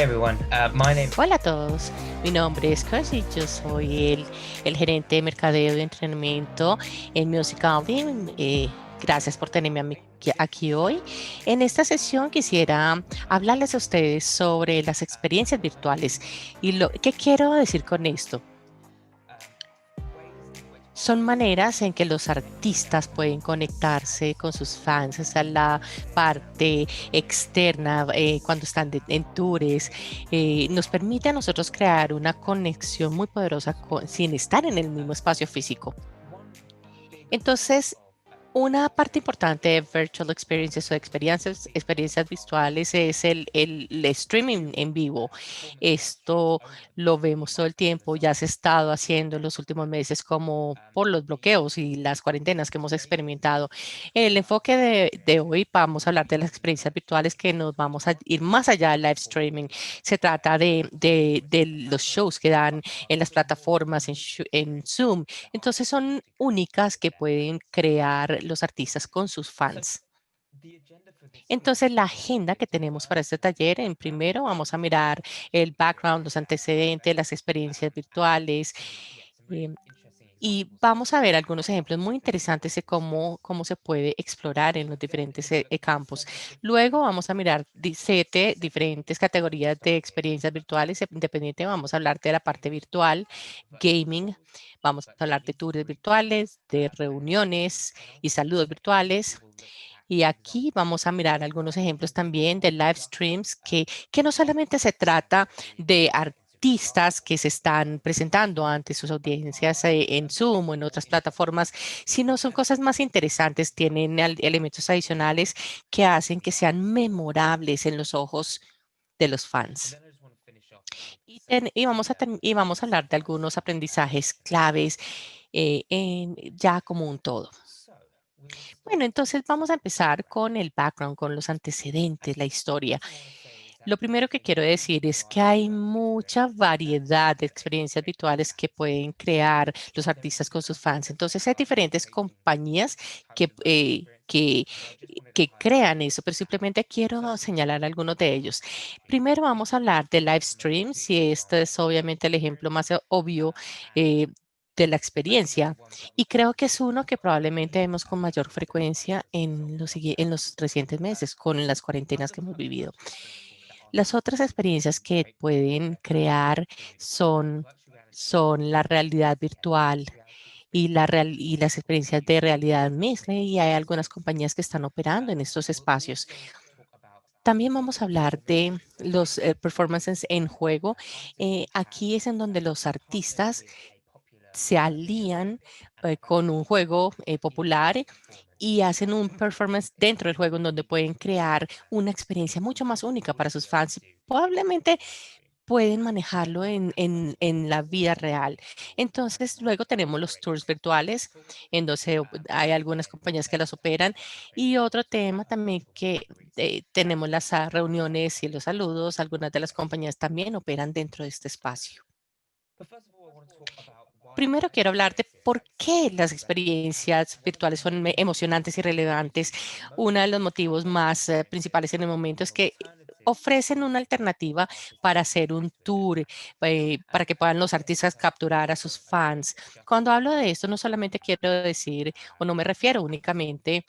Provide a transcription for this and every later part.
everyone. My name. Hola a todos, mi nombre es Chris y yo soy el gerente de mercadeo y entrenamiento en Musical.ly. Gracias por tenerme aquí hoy. En esta sesión quisiera hablarles a ustedes sobre las experiencias virtuales y lo que quiero decir con esto. Son maneras en que los artistas pueden conectarse con sus fans, esa es la parte externa cuando están en tours. Nos permite a nosotros crear una conexión muy poderosa sin estar en el mismo espacio físico. Entonces, una parte importante de Virtual Experiences o experiencias visuales es el streaming en vivo. Esto lo vemos todo el tiempo, ya se ha estado haciendo en los últimos meses como por los bloqueos y las cuarentenas que hemos experimentado. El enfoque de hoy vamos a hablar de las experiencias virtuales que nos vamos a ir más allá del live streaming. Se trata de los shows que dan en las plataformas, en Zoom. Entonces son únicas que pueden crear los artistas con sus fans. Entonces, la agenda que tenemos para este taller, en primero vamos a mirar el background, los antecedentes, las experiencias virtuales. em, y vamos a ver algunos ejemplos muy interesantes de cómo se puede explorar en los diferentes campos. Luego vamos a mirar 7 diferentes categorías de experiencias virtuales. Independiente, vamos a hablar de la parte virtual, gaming, vamos a hablar de tours virtuales, de reuniones y saludos virtuales. Y aquí vamos a mirar algunos ejemplos también de live streams que no solamente se trata de artistas que se están presentando ante sus audiencias en Zoom o en otras plataformas, sino son cosas más interesantes, tienen elementos adicionales que hacen que sean memorables en los ojos de los fans. Y vamos a hablar de algunos aprendizajes claves ya como un todo. Bueno, entonces vamos a empezar con el background, con los antecedentes, la historia. Lo primero que quiero decir es que hay mucha variedad de experiencias virtuales que pueden crear los artistas con sus fans. Entonces hay diferentes compañías que crean eso, pero simplemente quiero señalar algunos de ellos. Primero vamos a hablar de live streams y este es obviamente el ejemplo más obvio eh, de la experiencia. Y creo que es uno que probablemente vemos con mayor frecuencia en los recientes meses con las cuarentenas que hemos vivido. Las otras experiencias que pueden crear son, son la realidad virtual y las experiencias de realidad mixta, y hay algunas compañías que están operando en estos espacios. También vamos a hablar de los performances en juego. Aquí es en donde los artistas se alían con un juego popular y hacen un performance dentro del juego en donde pueden crear una experiencia mucho más única para sus fans. Probablemente pueden manejarlo en la vida real. Entonces, luego tenemos los tours virtuales, en donde hay algunas compañías que las operan. Y otro tema también que tenemos las reuniones y los saludos. Algunas de las compañías también operan dentro de este espacio. Primero quiero hablar de por qué las experiencias virtuales son emocionantes y relevantes. Uno de los motivos más principales en el momento es que ofrecen una alternativa para hacer un tour, para que puedan los artistas capturar a sus fans. Cuando hablo de esto, no solamente quiero decir o no me refiero únicamente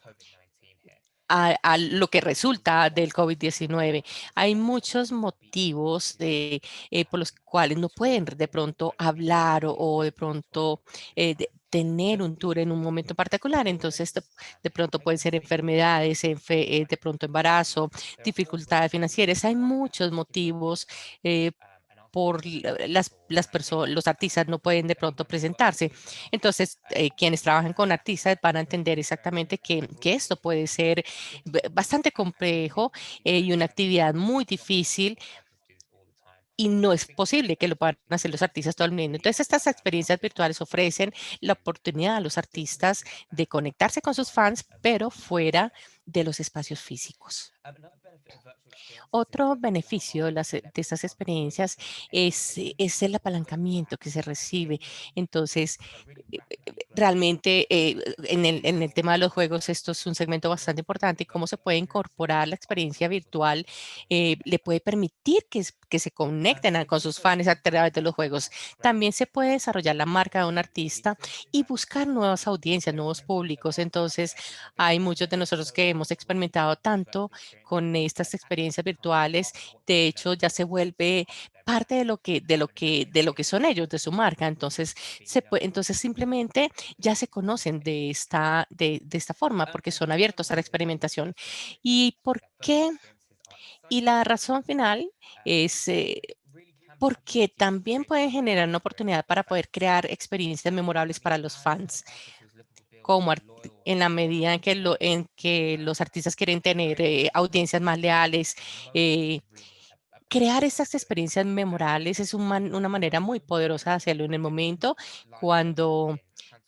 a lo que resulta del COVID-19. Hay muchos motivos por los cuales no pueden de pronto hablar o de pronto tener un tour en un momento particular. Entonces, de pronto pueden ser enfermedades, de pronto embarazo, dificultades financieras. Hay muchos motivos eh, por los artistas no pueden de pronto presentarse. Entonces, quienes trabajan con artistas van a entender exactamente que esto puede ser bastante complejo y una actividad muy difícil y no es posible que lo puedan hacer los artistas todo el mundo. Entonces, estas experiencias virtuales ofrecen la oportunidad a los artistas de conectarse con sus fans, pero fuera de los espacios físicos. Otro beneficio de estas experiencias es el apalancamiento que se recibe. Entonces, realmente en el tema de los juegos, esto es un segmento bastante importante. Cómo se puede incorporar la experiencia virtual, le puede permitir que se conecten con sus fans a través de los juegos. También se puede desarrollar la marca de un artista y buscar nuevas audiencias, nuevos públicos. Entonces, hay muchos de nosotros que hemos experimentado tanto con estas experiencias virtuales. De hecho, ya se vuelve parte de lo que son ellos, de su marca. Entonces, entonces simplemente ya se conocen de esta forma porque son abiertos a la experimentación. ¿Y por qué? Y la razón final es porque también pueden generar una oportunidad para poder crear experiencias memorables para los fans, como en la medida en que los artistas quieren tener audiencias más leales. eh, Crear estas experiencias memorables es una manera muy poderosa de hacerlo en el momento cuando,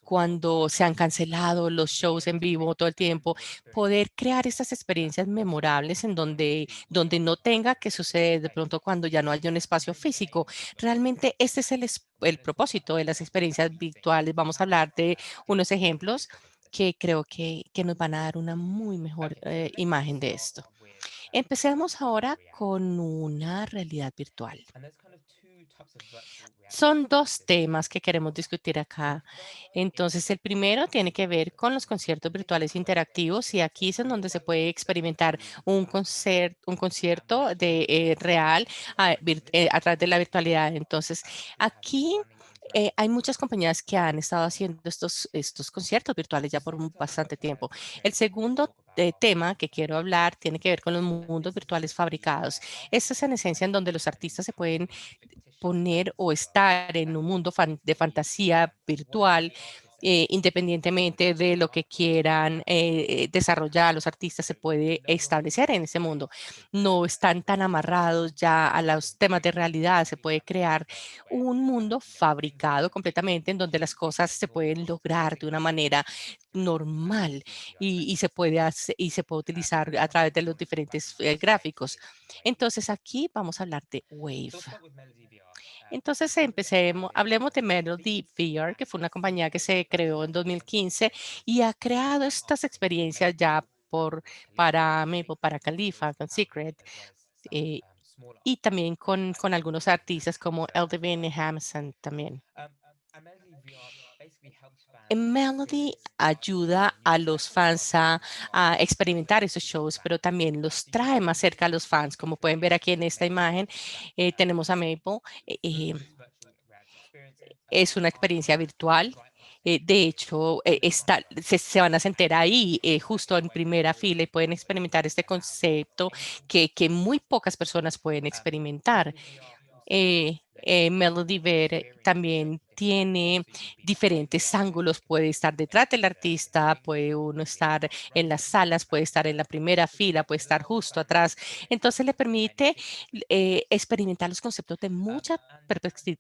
cuando se han cancelado los shows en vivo todo el tiempo, poder crear estas experiencias memorables en donde no tenga que suceder de pronto cuando ya no haya un espacio físico. Realmente este es el propósito de las experiencias virtuales. Vamos a hablar de unos ejemplos que creo que nos van a dar una muy mejor imagen de esto. Empecemos ahora con una realidad virtual. Son dos temas que queremos discutir acá. Entonces, el primero tiene que ver con los conciertos virtuales interactivos y aquí es en donde se puede experimentar un concierto real a través de la virtualidad. Entonces, aquí hay muchas compañías que han estado haciendo estos conciertos virtuales ya por bastante tiempo. El segundo tema que quiero hablar tiene que ver con los mundos virtuales fabricados. Esto es en esencia en donde los artistas se pueden poner o estar en un mundo de fantasía virtual, independientemente de lo que quieran desarrollar, los artistas se puede establecer en ese mundo. No están tan amarrados ya a los temas de realidad, se puede crear un mundo fabricado completamente en donde las cosas se pueden lograr de una manera normal y se puede utilizar a través de los diferentes gráficos. Entonces aquí vamos a hablar de Wave. Entonces hablemos de Melody VR, que fue una compañía que se creó en 2015 y ha creado estas experiencias ya para Maple, para Khalifa, con Secret, eh, y también con algunos artistas como Eldivine y Hamson también. En Melody ayuda a los fans a experimentar esos shows, pero también los trae más cerca a los fans. Como pueden ver aquí en esta imagen, tenemos a Maple. eh, es una experiencia virtual. De hecho, se van a sentar ahí justo en primera fila y pueden experimentar este concepto que muy pocas personas pueden experimentar. Melody Bear también tiene diferentes ángulos, puede estar detrás del artista, puede uno estar en las salas, puede estar en la primera fila, puede estar justo atrás. Entonces le permite experimentar los conceptos de muchas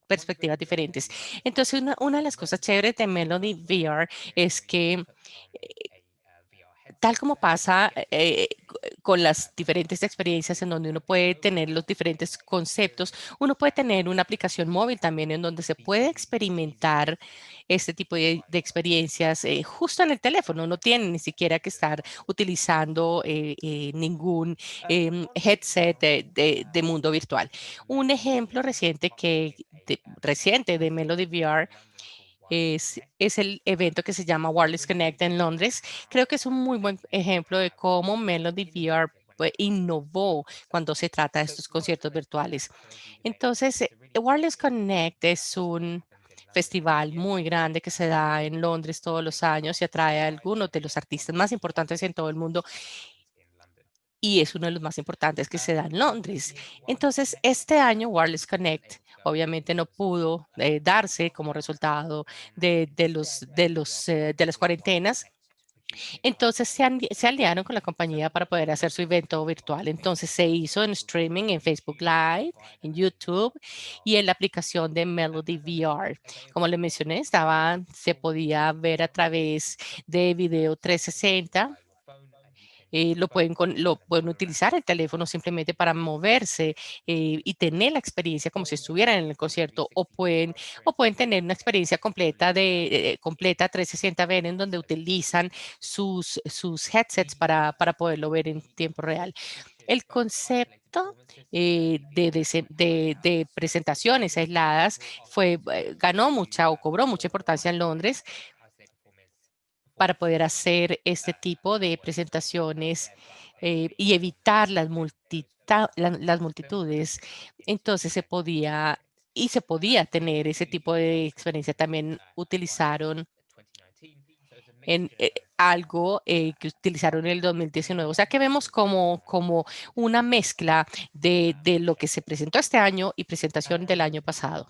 perspectivas diferentes. Entonces una de las cosas chéveres de Melody VR es que tal como pasa con las diferentes experiencias en donde uno puede tener los diferentes conceptos, uno puede tener una aplicación móvil también en donde se puede experimentar este tipo de experiencias justo en el teléfono. No tiene ni siquiera que estar utilizando ningún headset de mundo virtual. Un ejemplo reciente de Melody VR es el evento que se llama Wireless Connect en Londres. Creo que es un muy buen ejemplo de cómo Melody VR pues, innovó cuando se trata de estos conciertos virtuales. Entonces, Wireless Connect es un festival muy grande que se da en Londres todos los años y atrae a algunos de los artistas más importantes en todo el mundo y es uno de los más importantes que se da en Londres. Entonces, este año Wireless Connect obviamente no pudo darse como resultado de las cuarentenas. Entonces se aliaron con la compañía para poder hacer su evento virtual. Entonces se hizo en streaming en Facebook Live, en YouTube y en la aplicación de Melody VR. Como le mencioné, se podía ver a través de video 360 lo pueden utilizar el teléfono simplemente para moverse y tener la experiencia como si estuvieran en el concierto, o pueden tener una experiencia completa completa 360 ver en donde utilizan sus headsets para poderlo ver en tiempo real. El concepto de presentaciones aisladas ganó mucha o cobró mucha importancia en Londres para poder hacer este tipo de presentaciones y evitar las multitudes. Entonces se podía tener ese tipo de experiencia. También utilizaron algo que utilizaron en el 2019. O sea que vemos como una mezcla de lo que se presentó este año y presentación del año pasado.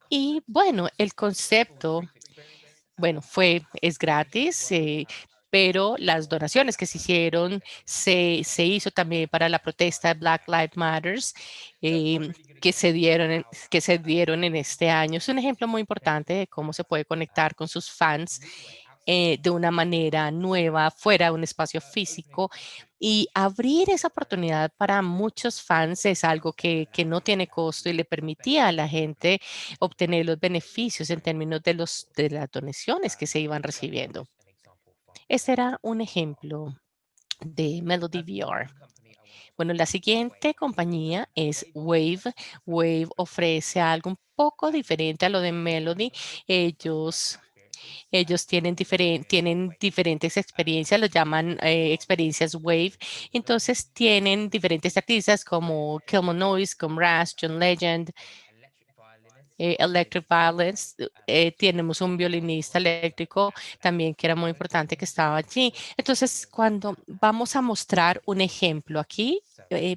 Y bueno, el concepto, bueno, es gratis, pero las donaciones que se hicieron se hizo también para la protesta de Black Lives Matters que se dieron en este año. Es un ejemplo muy importante de cómo se puede conectar con sus fans de una manera nueva, fuera de un espacio físico. Y abrir esa oportunidad para muchos fans es algo que no tiene costo y le permitía a la gente obtener los beneficios en términos de las donaciones que se iban recibiendo. Este era un ejemplo de Melody VR. Bueno, la siguiente compañía es Wave. Wave ofrece algo un poco diferente a lo de Melody. Ellos ellos tienen diferentes experiencias, los llaman experiencias Wave. Entonces tienen diferentes artistas como Kilmo Noise, como Raz, John Legend, Electric Violence. Tenemos un violinista eléctrico también que era muy importante que estaba allí. Entonces, cuando vamos a mostrar un ejemplo aquí,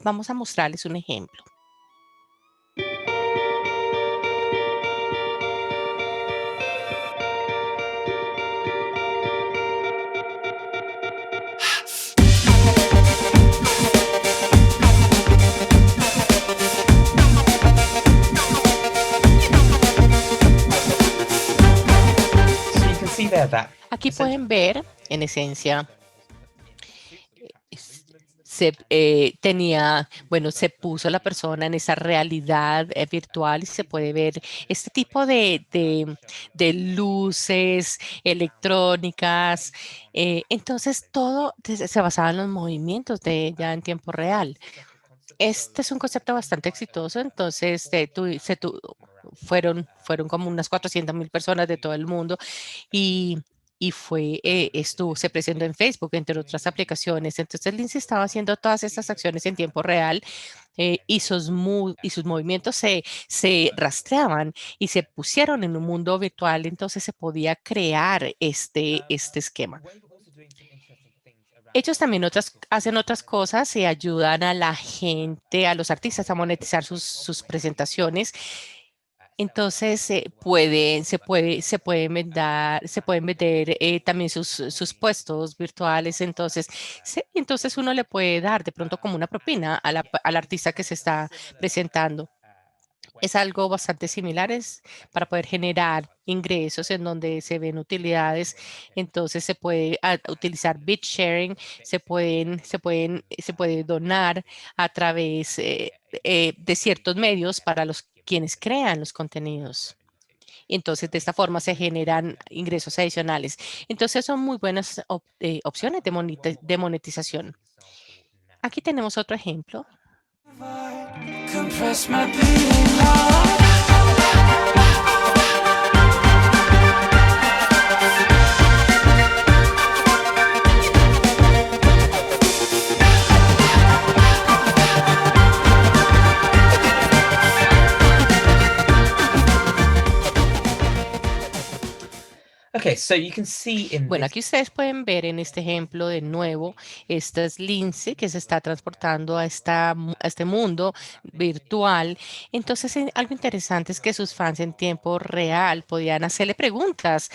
vamos a mostrarles un ejemplo. So you can see there that Aquí pueden ver, en esencia, bueno, se puso la persona en esa realidad virtual y se puede ver este tipo de luces electrónicas. Entonces, todo se basaba en los movimientos de ella en tiempo real. Este es un concepto bastante exitoso, entonces fueron como unas 400,000 personas de todo el mundo y, se presentó en Facebook, entre otras aplicaciones. Entonces, Lindsay estaba haciendo todas estas acciones en tiempo real y sus movimientos se rastreaban y se pusieron en un mundo virtual, entonces se podía crear este esquema. Ellos también hacen otras cosas y ayudan a la gente, a los artistas a monetizar sus presentaciones. Entonces, se pueden vender también sus puestos virtuales. Entonces, entonces uno le puede dar de pronto como una propina al artista que se está presentando. Es algo bastante similar para poder generar ingresos en donde se ven utilidades. Entonces se puede utilizar bit sharing, se puede donar a través de ciertos medios para los quienes crean los contenidos. Entonces, de esta forma se generan ingresos adicionales. Entonces, son muy buenas opciones de monetización. Aquí tenemos otro ejemplo. Compress my beating heart. Okay, so you can see in Bueno, this aquí ustedes pueden ver en este ejemplo de nuevo, esta es Lindsay que se está transportando a este mundo virtual. Entonces, algo interesante es que sus fans en tiempo real podían hacerle preguntas.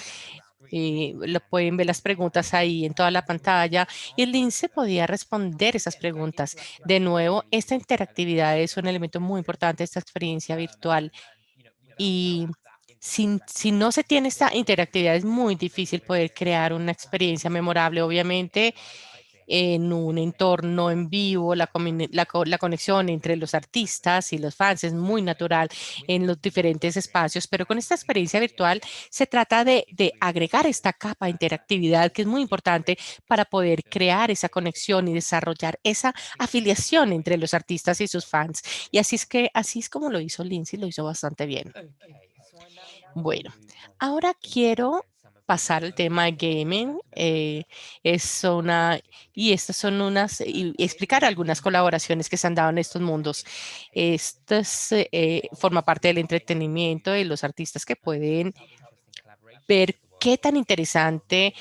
Lo pueden ver las preguntas ahí en toda la pantalla y Lindsay podía responder esas preguntas. De nuevo, esta interactividad es un elemento muy importante de esta experiencia virtual y si no se tiene esta interactividad es muy difícil poder crear una experiencia memorable. Obviamente, en un entorno en vivo, la conexión entre los artistas y los fans es muy natural en los diferentes espacios, pero con esta experiencia virtual se trata de agregar esta capa de interactividad que es muy importante para poder crear esa conexión y desarrollar esa afiliación entre los artistas y sus fans. Y así es como lo hizo Lindsay, lo hizo bastante bien. Bueno, ahora quiero pasar al tema de gaming. Y estas son y explicar algunas colaboraciones que se han dado en estos mundos. Forma parte del entretenimiento de los artistas que pueden ver qué tan interesante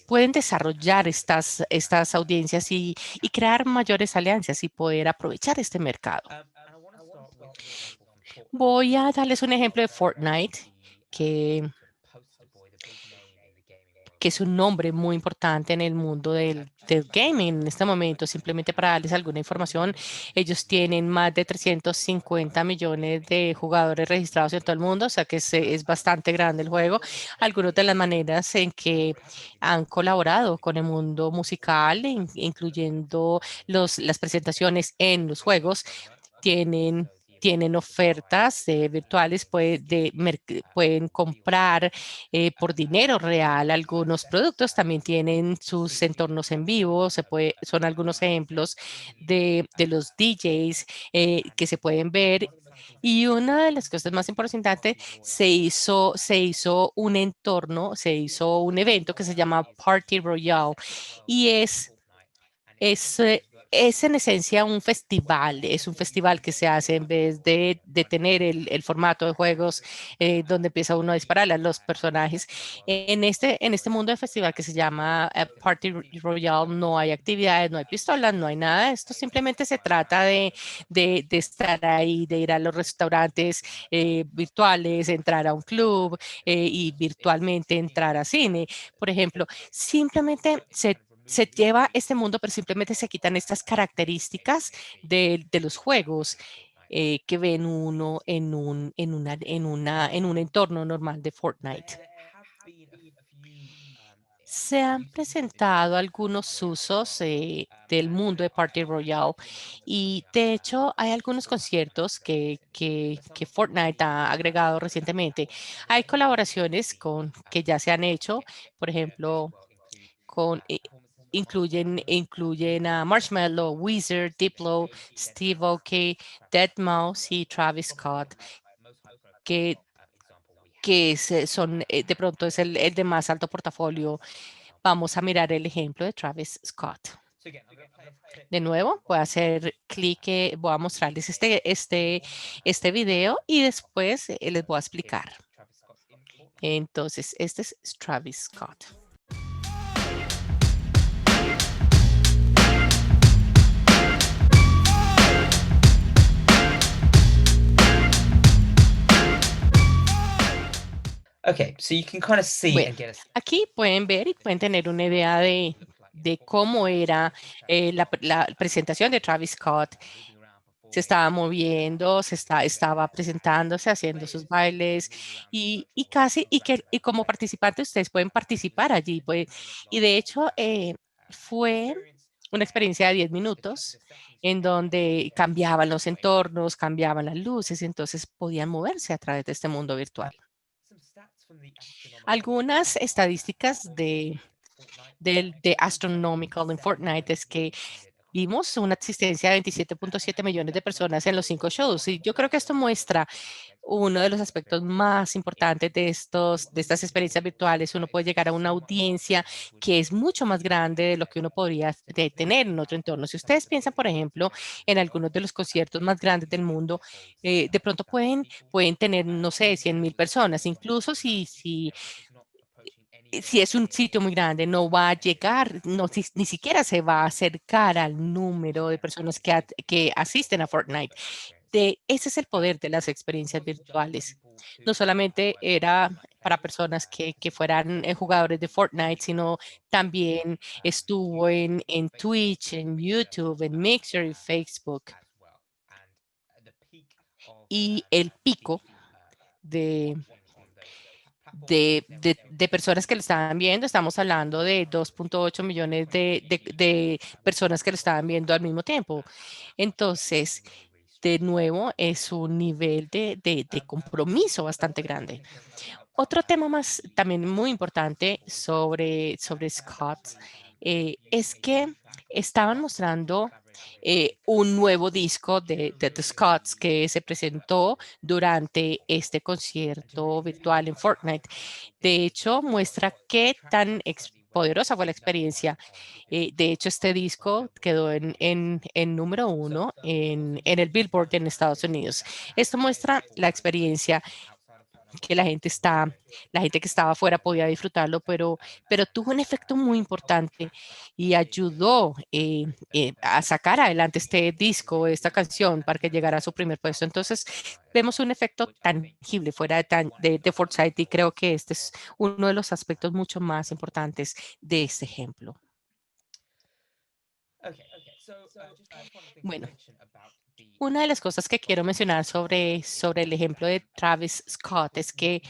pueden desarrollar estas audiencias y crear mayores alianzas y poder aprovechar este mercado. Voy a darles un ejemplo de Fortnite, que, que es un nombre muy importante en el mundo del gaming en este momento. Simplemente para darles alguna información, ellos tienen más de 350 millones de jugadores registrados en todo el mundo, o sea que es bastante grande el juego. Algunas de las maneras en que han colaborado con el mundo musical, incluyendo las presentaciones en los juegos, tienen ofertas virtuales, pueden comprar por dinero real algunos productos, también tienen sus entornos en vivo, son algunos ejemplos de los DJs que se pueden ver. Y una de las cosas más importantes, se hizo se hizo un evento que se llama Party Royale y es, eh, es en esencia un festival, es un festival que se hace en vez de tener el formato de juegos donde empieza uno a disparar a los personajes. En este mundo de festival que se llama Party Royale no hay actividades, no hay pistolas, no hay nada. Esto simplemente se trata de estar ahí, de ir a los restaurantes virtuales, entrar a un club y virtualmente entrar a cine. Por ejemplo, simplemente se lleva este mundo, pero simplemente se quitan estas características de los juegos que ven uno en un entorno normal de Fortnite. Se han presentado algunos usos del mundo de Party Royale y de hecho hay algunos conciertos que Fortnite ha agregado recientemente. Hay colaboraciones que ya se han hecho, por ejemplo, con, eh, incluyen a Marshmello, Weezer, Diplo, Steve Aoki, Deadmau5 y Travis Scott, que, de pronto es el de más alto portafolio. Vamos a mirar el ejemplo de Travis Scott. De nuevo, voy a hacer clic, voy a mostrarles este video y después les voy a explicar. Entonces, este es Travis Scott. Okay, so you can kind of see Bueno, and get a aquí pueden ver y pueden tener una idea de cómo era la presentación de Travis Scott. Se estaba moviendo, estaba presentándose, haciendo sus bailes y como participante ustedes pueden participar allí. Y de hecho fue una experiencia de 10 minutos en donde cambiaban los entornos, cambiaban las luces, entonces podían moverse a través de este mundo virtual. Algunas estadísticas de Astronomical en Fortnite es que vimos una asistencia de 27.7 millones de personas en los 5 shows. Y yo creo que esto muestra uno de los aspectos más importantes de estas experiencias virtuales. Uno puede llegar a una audiencia que es mucho más grande de lo que uno podría tener en otro entorno. Si ustedes piensan, por ejemplo, en algunos de los conciertos más grandes del mundo, de pronto pueden tener, no sé, 100,000 personas. Incluso si es un sitio muy grande, no va a llegar, no, ni siquiera se va a acercar al número de personas que asisten a Fortnite. Ese es el poder de las experiencias virtuales. No solamente era para personas que fueran jugadores de Fortnite, sino también estuvo en Twitch, en YouTube, en Mixer y Facebook. Y el pico de de personas que lo estaban viendo. Estamos hablando de 2.8 millones de personas que lo estaban viendo al mismo tiempo. Entonces, de nuevo, es un nivel de compromiso bastante grande. Otro tema más también muy importante sobre Scott es que estaban mostrando un nuevo disco de The Scotts que se presentó durante este concierto virtual en Fortnite. De hecho, muestra qué tan poderosa fue la experiencia. De hecho, este disco quedó en número uno en el Billboard en Estados Unidos. Esto muestra la experiencia que la gente que estaba afuera podía disfrutarlo, pero tuvo un efecto muy importante y ayudó a sacar adelante este disco, esta canción, para que llegara a su primer puesto. Entonces, vemos un efecto tangible fuera de Foresight y creo que este es uno de los aspectos mucho más importantes de este ejemplo. Bueno, una de las cosas que quiero mencionar sobre el ejemplo de Travis Scott es que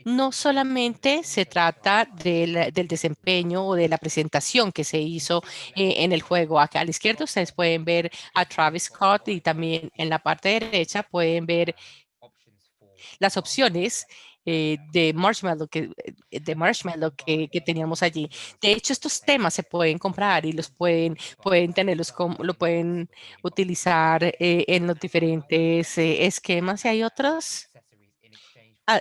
no solamente se trata del desempeño o de la presentación que se hizo en el juego. Acá a la izquierda ustedes pueden ver a Travis Scott y también en la parte derecha pueden ver las opciones de Marshmallow que teníamos allí. De hecho, estos temas se pueden comprar y pueden tenerlos como, lo pueden utilizar en los diferentes esquemas y hay otros.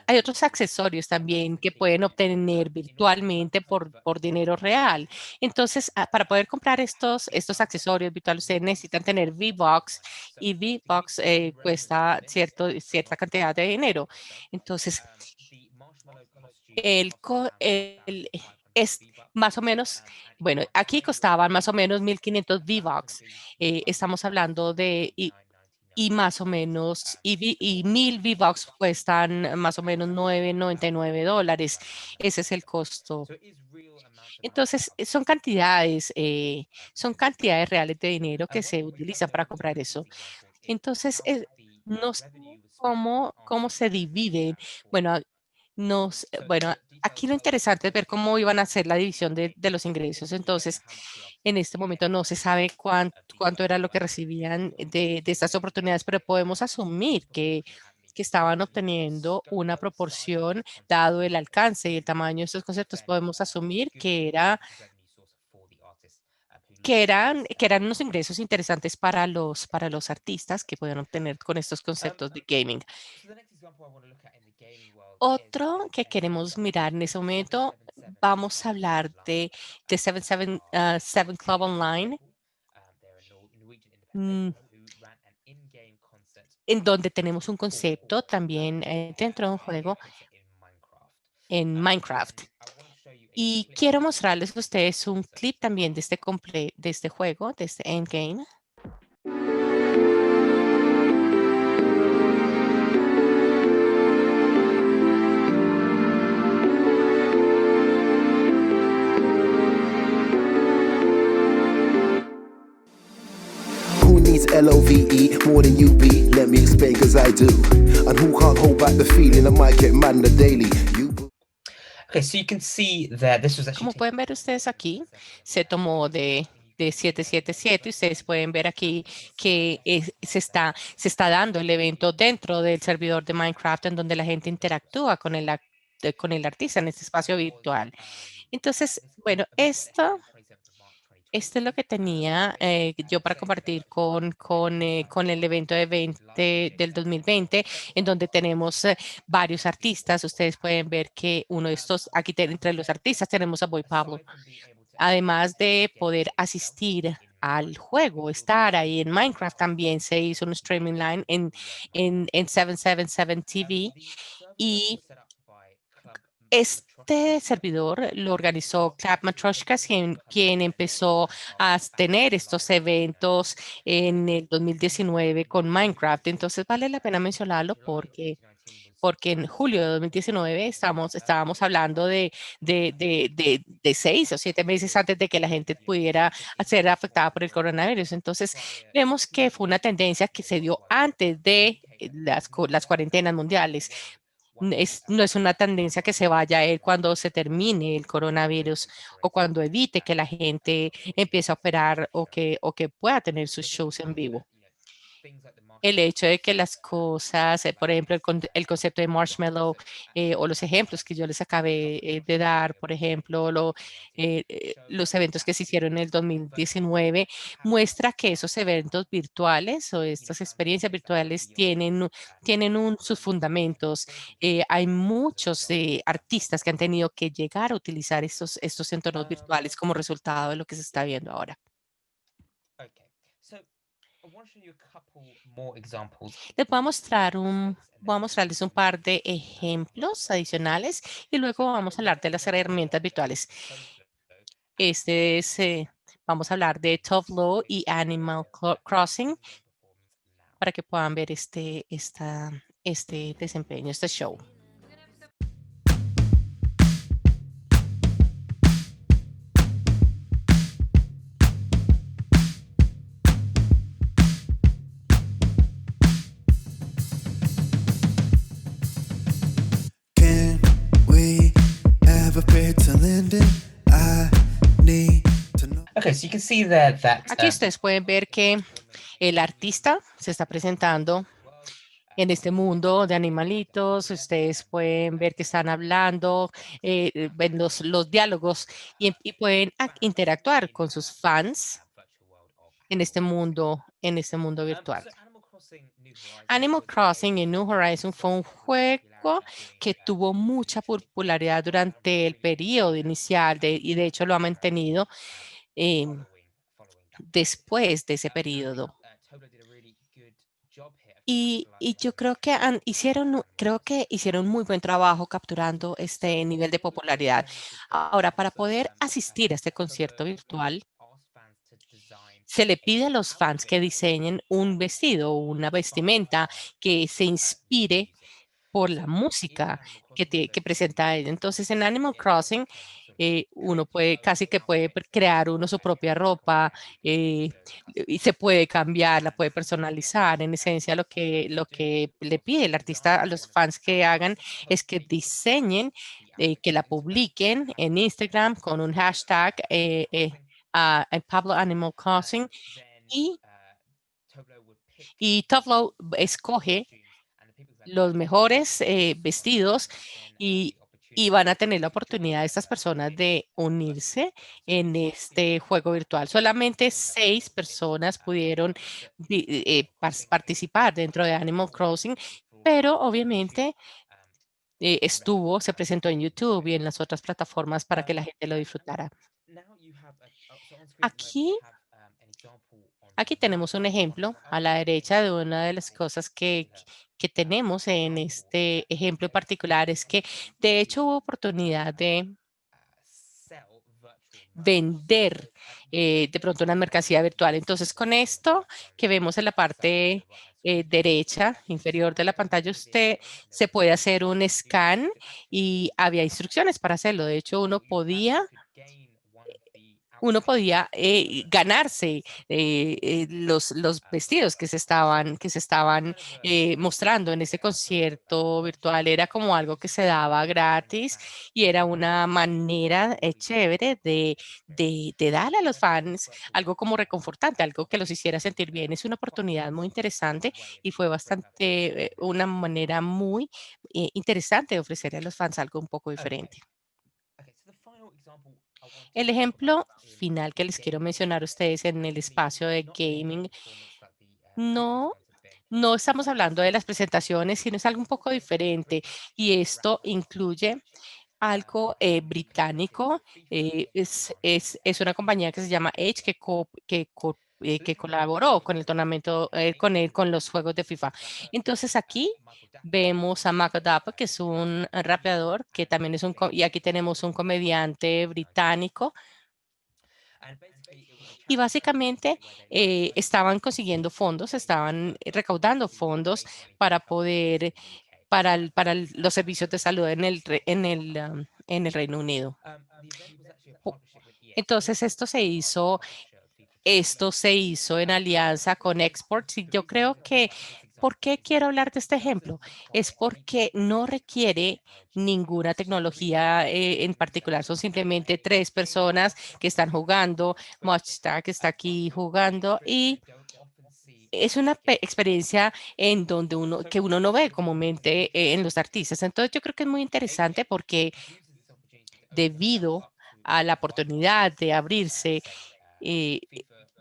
Hay otros accesorios también que pueden obtener virtualmente por dinero real. Entonces, para poder comprar estos accesorios virtuales, ustedes necesitan tener V-Bucks y V-Bucks cuesta cierta cantidad de dinero. Entonces, es más o menos, bueno, aquí costaban más o menos 1.500 V-Bucks. Estamos hablando y más o menos, y 1.000 V-Bucks cuestan más o menos $9.99. Ese es el costo. Entonces, son cantidades reales de dinero que se utilizan para comprar eso. Entonces, no sé cómo se dividen. Bueno, bueno, aquí lo interesante es ver cómo iban a hacer la división de los ingresos. Entonces, en este momento no se sabe cuánto era lo que recibían de estas oportunidades, pero podemos asumir que estaban obteniendo una proporción, dado el alcance y el tamaño de estos conceptos, podemos asumir que eran unos ingresos interesantes para los artistas que pueden obtener con estos conceptos de gaming. Otro que queremos mirar en ese momento, vamos a hablar de 7 Club Online, mm, en donde tenemos un concepto también dentro de un juego en Minecraft. Y quiero mostrarles a ustedes un clip también de este juego, de este endgame. Who needs LOVE more than you be? Let me explain, cause I do. And who can't hold back the feeling? I might get mad on the daily. Okay, so you can see there, this was actually Como pueden ver ustedes aquí, se tomó de 777 y ustedes pueden ver aquí que se está dando el evento dentro del servidor de Minecraft en donde la gente interactúa con el artista en este espacio virtual. Entonces, bueno, esto es lo que tenía yo para compartir con el evento del 2020, en donde tenemos varios artistas. Ustedes pueden ver que uno de estos, aquí entre los artistas tenemos a Boy Pablo. Además de poder asistir al juego, estar ahí en Minecraft, también se hizo un streaming line en 777 TV y este servidor lo organizó Clap Matryoshkas, quien empezó a tener estos eventos en el 2019 con Minecraft. Entonces vale la pena mencionarlo porque en julio de 2019 estábamos hablando de 6 o 7 meses antes de que la gente pudiera ser afectada por el coronavirus. Entonces, vemos que fue una tendencia que se dio antes de las cuarentenas mundiales. no es una tendencia que se vaya a ir cuando se termine el coronavirus o cuando evite que la gente empiece a operar o que pueda tener sus shows en vivo. El hecho de que las cosas, por ejemplo, el concepto de marshmallow o los ejemplos que yo les acabé de dar, por ejemplo, los eventos que se hicieron en el 2019, muestra que esos eventos virtuales o estas experiencias virtuales tienen sus fundamentos. Hay muchos artistas que han tenido que llegar a utilizar estos entornos virtuales como resultado de lo que se está viendo ahora. Okay, so I want to show you a couple more examples. Les voy a mostrarles un par de ejemplos adicionales y luego vamos a hablar de las herramientas virtuales. Vamos a hablar de Tovlo y Animal Crossing para que puedan ver este desempeño, este show. Can we have a pizza, Linden? I need to know. Okay, so you can see there that Aquí ustedes pueden ver que el artista se está presentando en este mundo de animalitos. Ustedes pueden ver que están hablando, ven los diálogos y pueden interactuar con sus fans en este mundo virtual. Animal Crossing en New Horizons fue un juego que tuvo mucha popularidad durante el periodo inicial y de hecho lo ha mantenido después de ese periodo. Y yo creo que hicieron muy buen trabajo capturando este nivel de popularidad. Ahora, para poder asistir a este concierto virtual, se le pide a los fans que diseñen un vestido o una vestimenta que se inspire por la música que presenta ella. Entonces, en Animal Crossing, uno casi que puede crear uno su propia ropa y se puede cambiar, la puede personalizar. En esencia, lo que le pide el artista a los fans que hagan es que diseñen, que la publiquen en Instagram con un hashtag Pablo Animal Crossing y Tovlo escoge los mejores vestidos y van a tener la oportunidad estas personas de unirse en este juego virtual. Solamente 6 personas pudieron participar dentro de Animal Crossing, pero obviamente se presentó en YouTube y en las otras plataformas para que la gente lo disfrutara. Aquí Aquí tenemos un ejemplo a la derecha de una de las cosas que tenemos en este ejemplo en particular es que de hecho hubo oportunidad de vender de pronto una mercancía virtual. Entonces, con esto que vemos en la parte derecha inferior de la pantalla, usted se puede hacer un scan y había instrucciones para hacerlo. De hecho, uno podía ganarse los vestidos que se estaban mostrando en este concierto virtual. Era como algo que se daba gratis y era una manera chévere de darle a los fans algo como reconfortante, algo que los hiciera sentir bien. Es una oportunidad muy interesante y fue una manera muy interesante de ofrecerle a los fans algo un poco diferente. El ejemplo final que les quiero mencionar a ustedes en el espacio de gaming, no, no estamos hablando de las presentaciones, sino es algo un poco diferente y esto incluye algo británico. Es una compañía que se llama Edge que colaboró con el torneo, con los juegos de FIFA. Entonces aquí vemos a Mac Dapper, que es un rapeador, que también y aquí tenemos un comediante británico. Y básicamente estaban consiguiendo fondos, estaban recaudando fondos para los servicios de salud en el Reino Unido. Entonces, esto se hizo en alianza con Exports y yo creo que ¿Por qué quiero hablar de este ejemplo? Es porque no requiere ninguna tecnología en particular. Son simplemente tres personas que están jugando. Mochstar que está aquí jugando y es una experiencia en donde uno no ve comúnmente en los artistas. Entonces yo creo que es muy interesante porque debido a la oportunidad de abrirse, eh,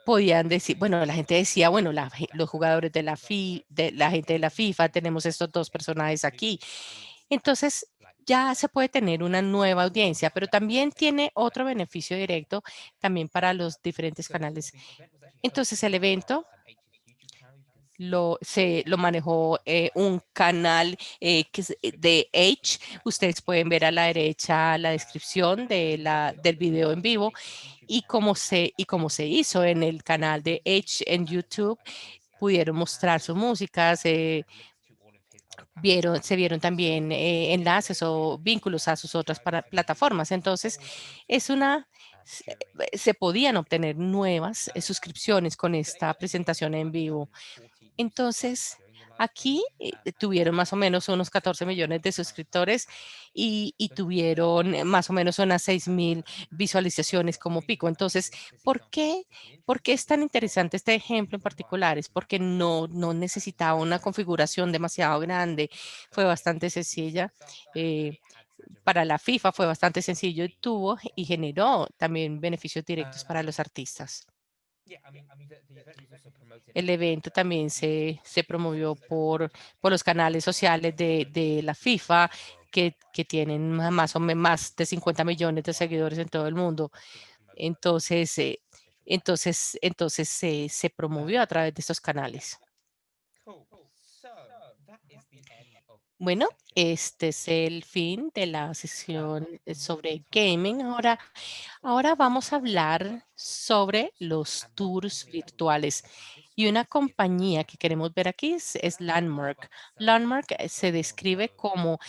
podían decir, bueno, la gente decía, bueno, los jugadores de la gente de la FIFA, tenemos estos dos personajes aquí. Entonces, ya se puede tener una nueva audiencia, pero también tiene otro beneficio directo también para los diferentes canales. Entonces, el evento lo manejó un canal de H. Ustedes pueden ver a la derecha la descripción del video en vivo y cómo se hizo en el canal de H en YouTube. Pudieron mostrar su música, se vieron también enlaces o vínculos a sus otras plataformas. Entonces, es una, se se podían obtener nuevas suscripciones con esta presentación en vivo. Entonces, aquí tuvieron más o menos unos 14 millones de suscriptores y tuvieron más o menos unas 6.000 visualizaciones como pico. Entonces, ¿por qué, ¿por qué es tan interesante este ejemplo en particular? Es porque no necesitaba una configuración demasiado grande, fue bastante sencilla. eh, para la FIFA fue bastante sencillo y tuvo y generó también beneficios directos para los artistas. El evento también se promovió por los canales sociales de la FIFA, que tienen más o menos más de 50 millones de seguidores en todo el mundo. Entonces, entonces se promovió a través de estos canales. Bueno, este es el fin de la sesión sobre gaming. Ahora vamos a hablar sobre los tours virtuales. Y una compañía que queremos ver aquí es Landmark. Landmark se describe como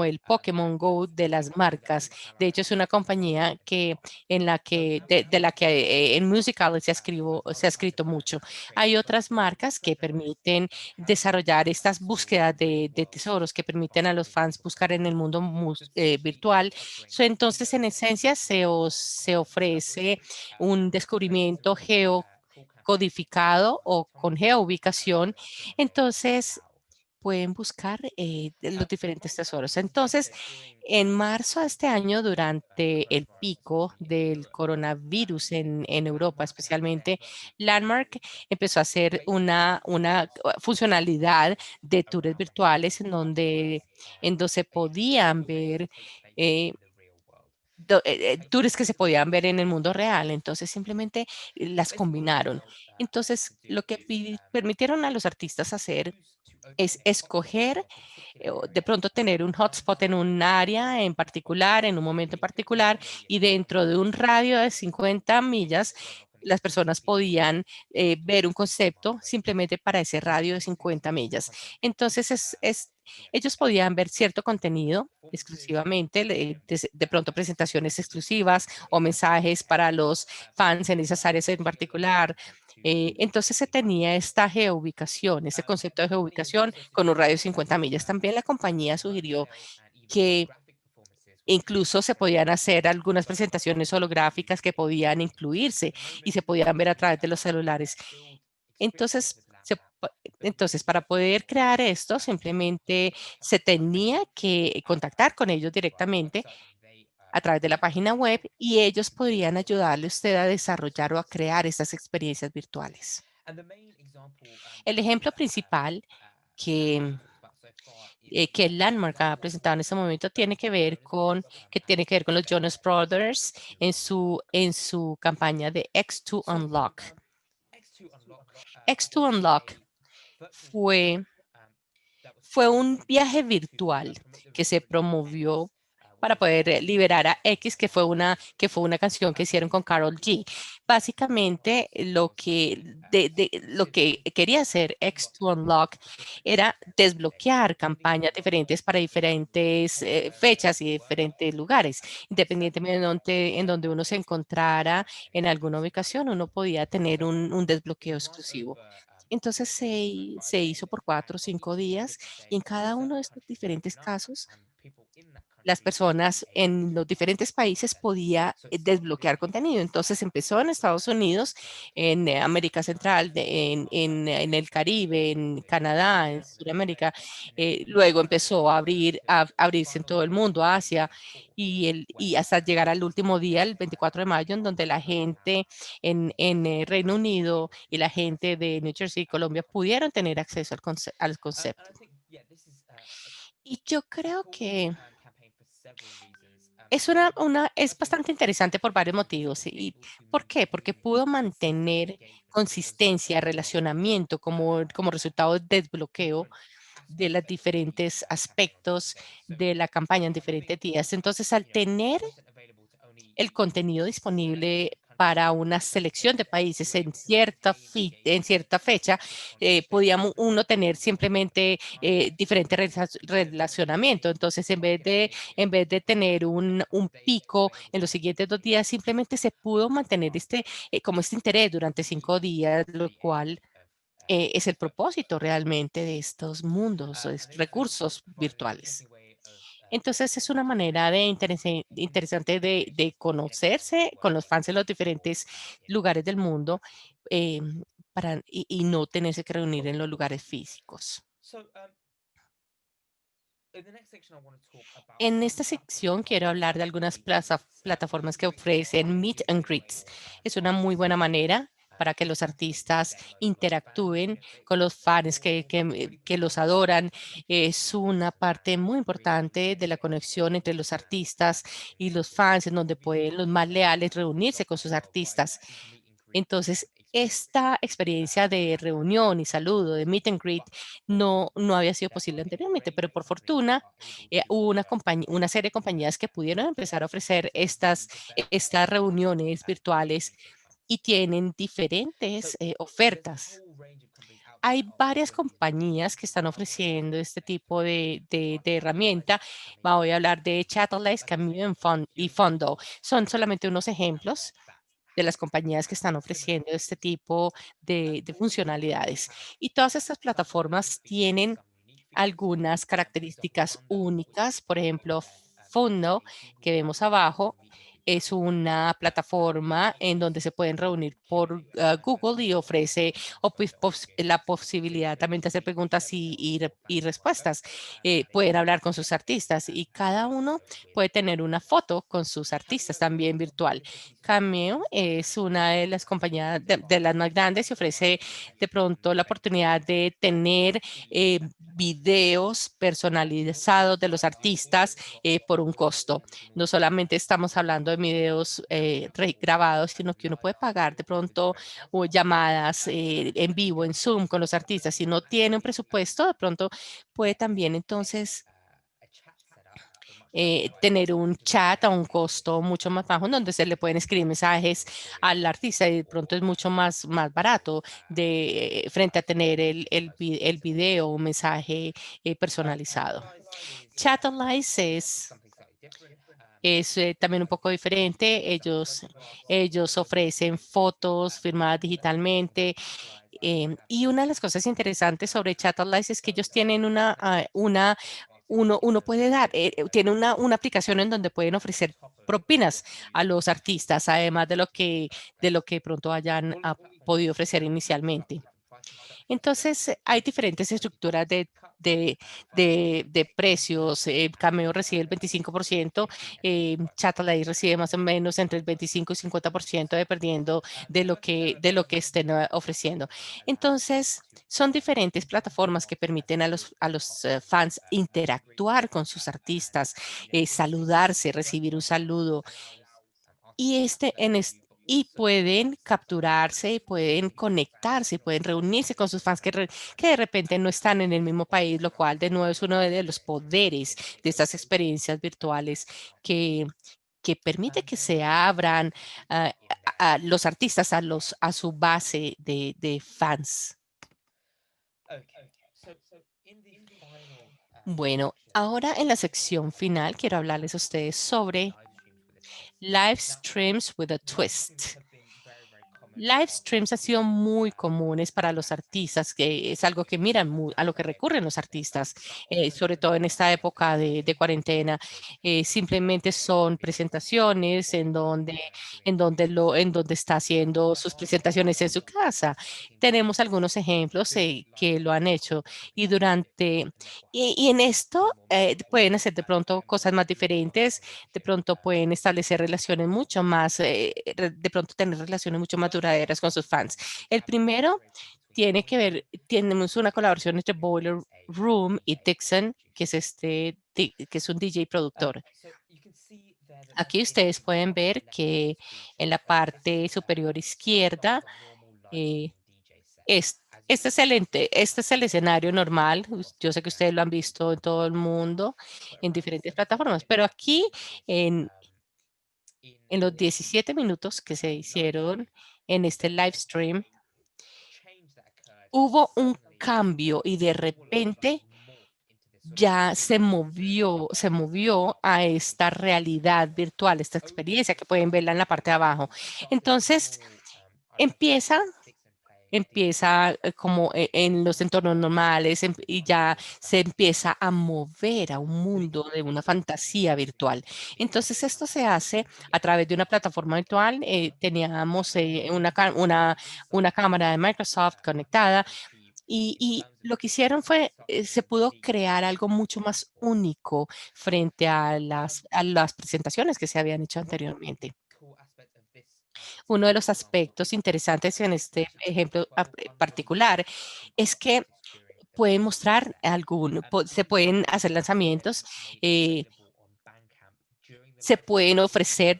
el Pokémon Go de las marcas. De hecho, es una compañía de la que en Musical se ha escrito mucho. Hay otras marcas que permiten desarrollar estas búsquedas de tesoros que permiten a los fans buscar en el mundo virtual. Entonces, en esencia, se ofrece un descubrimiento geocodificado o con geoubicación. Entonces, pueden buscar de los diferentes tesoros. Entonces, en marzo de este año, durante el pico del coronavirus en Europa, especialmente, Landmark empezó a hacer una funcionalidad de tours virtuales en donde se podían ver eh, tours que se podían ver en el mundo real. Entonces, simplemente las combinaron. Entonces, lo que permitieron a los artistas hacer es escoger o de pronto tener un hotspot en un área en particular, en un momento en particular, y dentro de un radio de 50 millas, las personas podían ver un concepto simplemente para ese radio de 50 millas. Entonces, ellos podían ver cierto contenido exclusivamente, de pronto presentaciones exclusivas o mensajes para los fans en esas áreas en particular. Entonces se tenía esta geoubicación, ese concepto de geoubicación con un radio de 50 millas. También la compañía sugirió que incluso se podían hacer algunas presentaciones holográficas que podían incluirse y se podían ver a través de los celulares. Entonces, entonces, para poder crear esto, simplemente se tenía que contactar con ellos directamente a través de la página web y ellos podrían ayudarle a usted a desarrollar o a crear estas experiencias virtuales. El ejemplo principal que, que Landmark ha presentado en este momento tiene que ver con los Jonas Brothers en su campaña de X2 Unlock. X2 Unlock fue, fue un viaje virtual que se promovió para poder liberar a X, que fue una canción que hicieron con Carol G. Básicamente, lo que quería hacer X2 Unlock era desbloquear campañas diferentes para diferentes fechas y diferentes lugares. Independientemente en donde uno se encontrara en alguna ubicación, uno podía tener un desbloqueo exclusivo. Entonces se hizo por 4 o 5 días y en cada uno de estos diferentes casos las personas en los diferentes países podía desbloquear contenido. Entonces empezó en Estados Unidos, en América Central, en el Caribe, en Canadá, en Sudamérica. Luego empezó a abrirse en todo el mundo, Asia, y hasta llegar al último día, el 24 de mayo, en donde la gente en Reino Unido y la gente de New Jersey y Colombia pudieron tener acceso al concepto. Y yo creo que es bastante interesante por varios motivos. ¿Y por qué? Porque pudo mantener consistencia, relacionamiento como resultado del desbloqueo de los diferentes aspectos de la campaña en diferentes días. Entonces, al tener el contenido disponible para una selección de países en cierta fecha, podíamos uno tener simplemente diferente relacionamiento. Entonces, en vez de tener un pico en los siguientes 2 días, simplemente se pudo mantener como este interés durante 5 días, lo cual es el propósito realmente de estos mundos, o estos recursos virtuales. Entonces es una manera interesante de conocerse con los fans en los diferentes lugares del mundo y no tenerse que reunir en los lugares físicos. En esta sección quiero hablar de algunas plataformas que ofrecen Meet and Greets. Es una muy buena manera para que los artistas interactúen con los fans que los adoran. Es una parte muy importante de la conexión entre los artistas y los fans, en donde pueden los más leales reunirse con sus artistas. Entonces, esta experiencia de reunión y saludo, de meet and greet, no había sido posible anteriormente, pero por fortuna hubo una serie de compañías que pudieron empezar a ofrecer estas reuniones virtuales y tienen diferentes ofertas. Hay varias compañías que están ofreciendo este tipo de herramienta. Voy a hablar de Chatterless, Cameo y Fondo. Son solamente unos ejemplos de las compañías que están ofreciendo este tipo de funcionalidades. Y todas estas plataformas tienen algunas características únicas. Por ejemplo, Fundo, que vemos abajo, es una plataforma en donde se pueden reunir por Google y ofrece la posibilidad también de hacer preguntas y respuestas. Pueden hablar con sus artistas y cada uno puede tener una foto con sus artistas también virtual. Cameo es una de las compañías de las más grandes y ofrece de pronto la oportunidad de tener videos personalizados de los artistas por un costo. No solamente estamos hablando de videos grabados, sino que uno puede pagar de pronto o llamadas en vivo, en Zoom con los artistas. Si no tiene un presupuesto, de pronto puede también entonces tener un chat a un costo mucho más bajo, en donde se le pueden escribir mensajes al artista y de pronto es mucho más barato frente a tener el video o un mensaje personalizado. Chatterless es también un poco diferente. Ellos ofrecen fotos firmadas digitalmente. Y una de las cosas interesantes sobre Chatterless es que ellos tienen uno puede tiene una aplicación en donde pueden ofrecer propinas a los artistas, además de lo que pronto hayan podido ofrecer inicialmente. Entonces, hay diferentes estructuras de precios. Cameo recibe el 25%, Chatterless recibe más o menos entre el 25 y 50% dependiendo de lo que estén ofreciendo. Entonces, son diferentes plataformas que permiten a los fans interactuar con sus artistas, saludarse, recibir un saludo. Y pueden capturarse, pueden conectarse, pueden reunirse con sus fans que de repente no están en el mismo país, lo cual de nuevo es uno de los poderes de estas experiencias virtuales que, que permite que se abran a los artistas a su base de fans. Bueno, ahora en la sección final quiero hablarles a ustedes sobre live streams with a twist. Live streams han sido muy comunes para los artistas, que es algo que miran, a lo que recurren los artistas, sobre todo en esta época de cuarentena. Simplemente son presentaciones en donde está haciendo sus presentaciones en su casa. Tenemos algunos ejemplos que lo han hecho y y en esto pueden hacer de pronto cosas más diferentes, de pronto pueden establecer relaciones mucho más, de pronto tener relaciones mucho más duraderas con sus fans. El primero tenemos una colaboración entre Boiler Room y Dixon, que es que es un DJ productor. Aquí ustedes pueden ver que en la parte superior izquierda, eh, este es el escenario normal. Yo sé que ustedes lo han visto en todo el mundo, en diferentes plataformas, pero aquí en los 17 minutos que se hicieron en este live stream, hubo un cambio y de repente ya se movió a esta realidad virtual, esta experiencia que pueden verla en la parte de abajo. Entonces, empieza como en los entornos normales y ya se empieza a mover a un mundo de una fantasía virtual. Entonces, esto se hace a través de una plataforma virtual. Teníamos una cámara de Microsoft conectada y lo que hicieron fue, se pudo crear algo mucho más único frente a las presentaciones que se habían hecho anteriormente. Uno de los aspectos interesantes en este ejemplo particular es que pueden mostrar se pueden hacer lanzamientos, se pueden ofrecer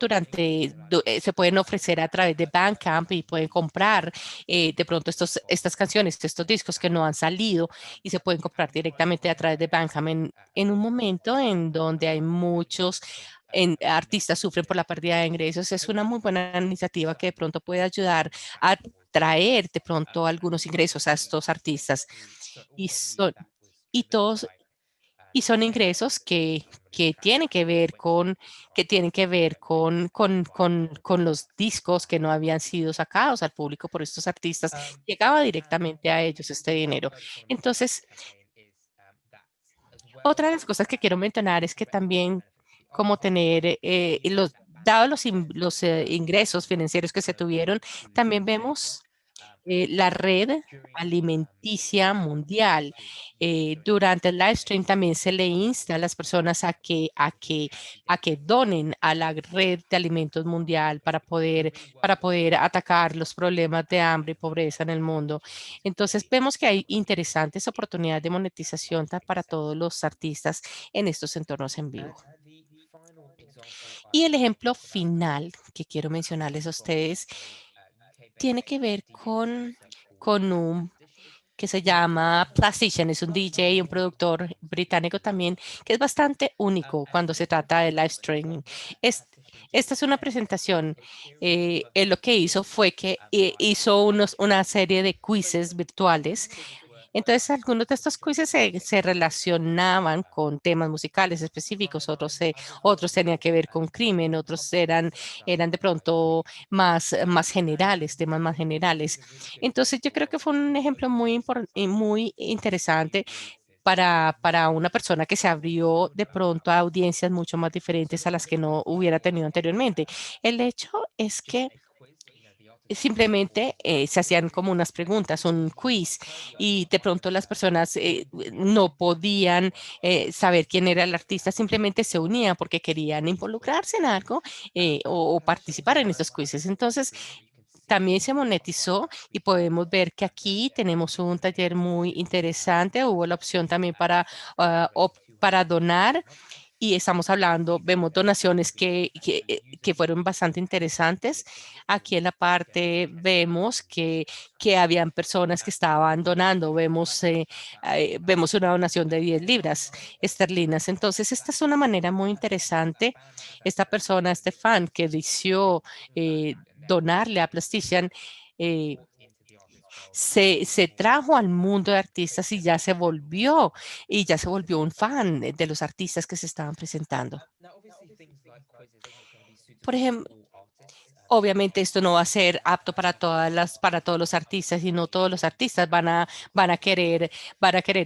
se pueden ofrecer a través de Bandcamp y pueden comprar de pronto estas canciones, estos discos que no han salido y se pueden comprar directamente a través de Bandcamp en un momento en donde hay muchos artistas sufren por la pérdida de ingresos. Es una muy buena iniciativa que de pronto puede ayudar a traer de pronto algunos ingresos a estos artistas. Y son, y todos, y son ingresos que tienen que ver con los discos que no habían sido sacados al público por estos artistas. Llegaba directamente a ellos este dinero. Entonces, otra de las cosas que quiero mencionar es que también como tener dados los ingresos financieros que se tuvieron, también vemos la red alimenticia mundial. Durante el live stream también se le insta a las personas a que donen a la red de alimentos mundial para poder atacar los problemas de hambre y pobreza en el mundo. Entonces vemos que hay interesantes oportunidades de monetización para todos los artistas en estos entornos en vivo. Y el ejemplo final que quiero mencionarles a ustedes tiene que ver con un que se llama Plastician, es un DJ, un productor británico también, que es bastante único cuando se trata de live streaming. Esta es una presentación. Él lo que hizo fue que hizo una serie de quizzes virtuales. Entonces, algunos de estos quizzes se relacionaban con temas musicales específicos, otros tenían que ver con crimen, otros eran de pronto más generales, temas más generales. Entonces, yo creo que fue un ejemplo muy interesante para una persona que se abrió de pronto a audiencias mucho más diferentes a las que no hubiera tenido anteriormente. El hecho es que simplemente se hacían como unas preguntas, un quiz, y de pronto las personas no podían saber quién era el artista, simplemente se unían porque querían involucrarse en algo o participar en estos quizzes. Entonces, también se monetizó y podemos ver que aquí tenemos un taller muy interesante. Hubo la opción también para donar y estamos hablando, vemos donaciones que fueron bastante interesantes. Aquí en la parte vemos que habían personas que estaban donando. Vemos una donación de 10 libras esterlinas. Entonces, esta es una manera muy interesante. Esta persona, este fan que decidió donarle a Plastician, eh, se trajo al mundo de artistas y ya se volvió un fan de los artistas que se estaban presentando. Por ejemplo, Obviamente esto no va a ser apto para para todos los artistas y no todos los artistas van a querer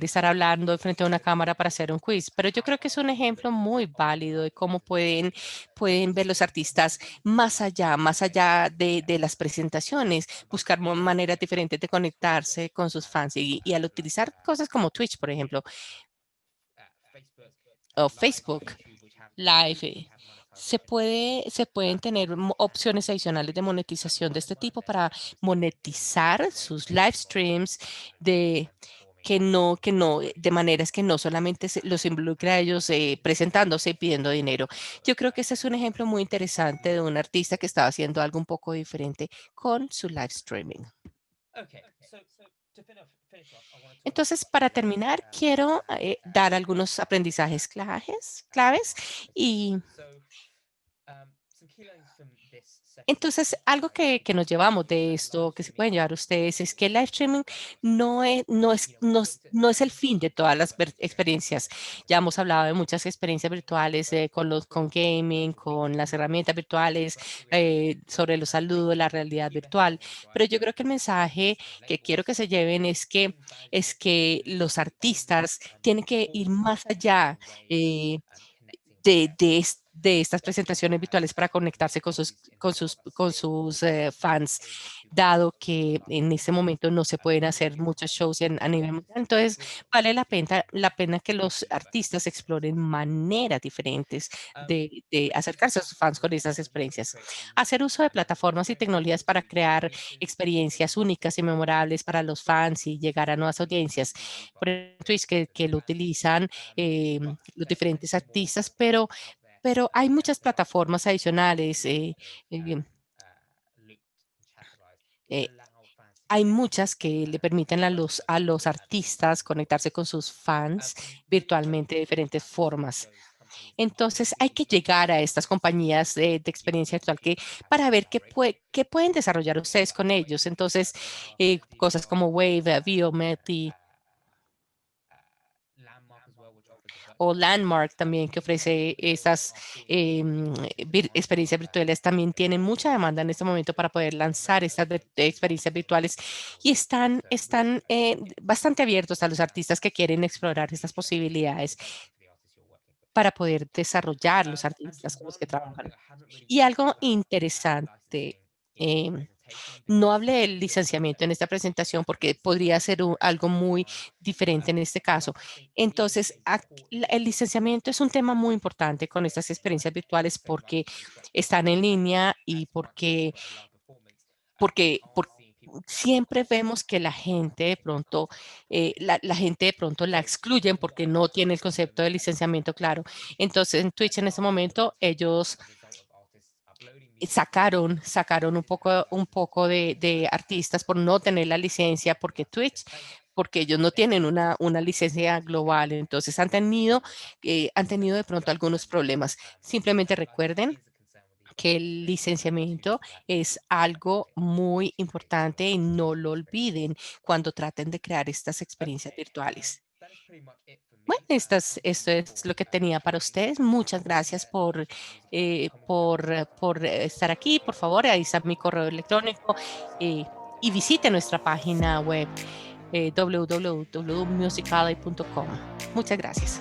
estar hablando frente a una cámara para hacer un quiz. Pero yo creo que es un ejemplo muy válido de cómo pueden ver los artistas más allá de las presentaciones, buscar maneras diferentes de conectarse con sus fans y al utilizar cosas como Twitch, por ejemplo, o Facebook Live. Se pueden tener opciones adicionales de monetización de este tipo para monetizar sus live streams de de maneras que no solamente los involucra a ellos presentándose y pidiendo dinero. Yo creo que este es un ejemplo muy interesante de un artista que estaba haciendo algo un poco diferente con su live streaming. Entonces, para terminar, quiero dar algunos aprendizajes claves y entonces, algo que nos llevamos de esto, que se pueden llevar ustedes, es que el live streaming no es el fin de todas las experiencias. Ya hemos hablado de muchas experiencias virtuales con gaming, con las herramientas virtuales, sobre los saludos, la realidad virtual. Pero yo creo que el mensaje que quiero que se lleven es que los artistas tienen que ir más allá. De estas presentaciones virtuales para conectarse con sus fans, dado que en este momento no se pueden hacer muchos shows a nivel mundial. Entonces, vale la pena que los artistas exploren maneras diferentes de acercarse a sus fans con esas experiencias. Hacer uso de plataformas y tecnologías para crear experiencias únicas y memorables para los fans y llegar a nuevas audiencias. Por ejemplo, Twitch que lo utilizan los diferentes artistas, pero hay muchas plataformas adicionales. Eh, eh, hay muchas que le permiten a los artistas conectarse con sus fans virtualmente de diferentes formas. Entonces, hay que llegar a estas compañías de experiencia virtual para ver qué pueden desarrollar ustedes con ellos. Entonces, cosas como Wave, Biometry o Landmark también, que ofrece estas experiencias virtuales, también tienen mucha demanda en este momento para poder lanzar estas experiencias virtuales y están bastante abiertos a los artistas que quieren explorar estas posibilidades para poder desarrollar los artistas con los que trabajan. Y algo interesante, em, no hablé del licenciamiento en esta presentación porque podría ser algo muy diferente en este caso. Entonces, el licenciamiento es un tema muy importante con estas experiencias virtuales porque están en línea y porque siempre vemos que la gente de pronto, la gente de pronto la excluyen porque no tiene el concepto de licenciamiento claro. Entonces, en Twitch en este momento, ellos sacaron un poco de artistas por no tener la licencia, porque ellos no tienen una licencia global, entonces han tenido de pronto algunos problemas. Simplemente recuerden que el licenciamiento es algo muy importante y no lo olviden cuando traten de crear estas experiencias virtuales. Bueno, esto es lo que tenía para ustedes. Muchas gracias por estar aquí. Por favor, ahí está mi correo electrónico y visite nuestra página web www.musically.com. Muchas gracias.